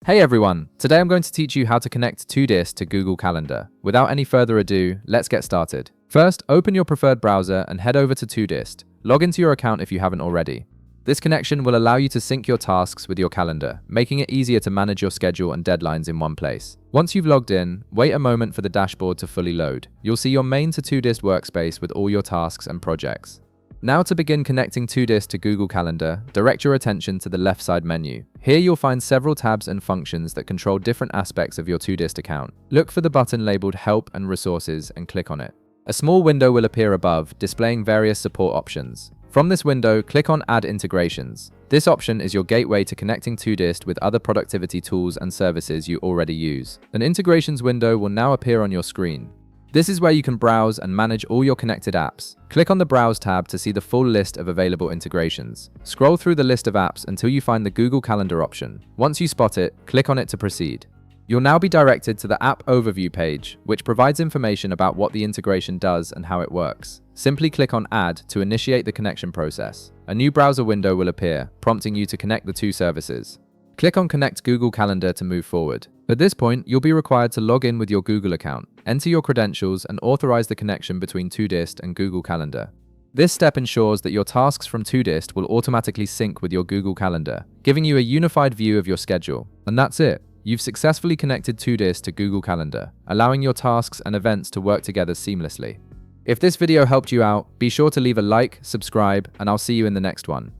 Hey everyone, today I'm going to teach you how to connect Todoist to Google Calendar. Without any further ado, let's get started. First, open your preferred browser and head over to Todoist. Log into your account if you haven't already. This connection will allow you to sync your tasks with your calendar, making it easier to manage your schedule and deadlines in one place. Once you've logged in, wait a moment for the dashboard to fully load. You'll see your main Todoist workspace with all your tasks and projects. Now to begin connecting Todoist to Google Calendar, direct your attention to the left side menu. Here you'll find several tabs and functions that control different aspects of your Todoist account. Look for the button labeled Help and Resources and click on it. A small window will appear above, displaying various support options. From this window, click on Add Integrations. This option is your gateway to connecting Todoist with other productivity tools and services you already use. An integrations window will now appear on your screen. This is where you can browse and manage all your connected apps. Click on the Browse tab to see the full list of available integrations. Scroll through the list of apps until you find the Google Calendar option. Once you spot it, click on it to proceed. You'll now be directed to the App Overview page, which provides information about what the integration does and how it works. Simply click on Add to initiate the connection process. A new browser window will appear, prompting you to connect the two services. Click on Connect Google Calendar to move forward. At this point, you'll be required to log in with your Google account, enter your credentials, and authorize the connection between Todoist and Google Calendar. This step ensures that your tasks from Todoist will automatically sync with your Google Calendar, giving you a unified view of your schedule. And that's it. You've successfully connected Todoist to Google Calendar, allowing your tasks and events to work together seamlessly. If this video helped you out, be sure to leave a like, subscribe, and I'll see you in the next one.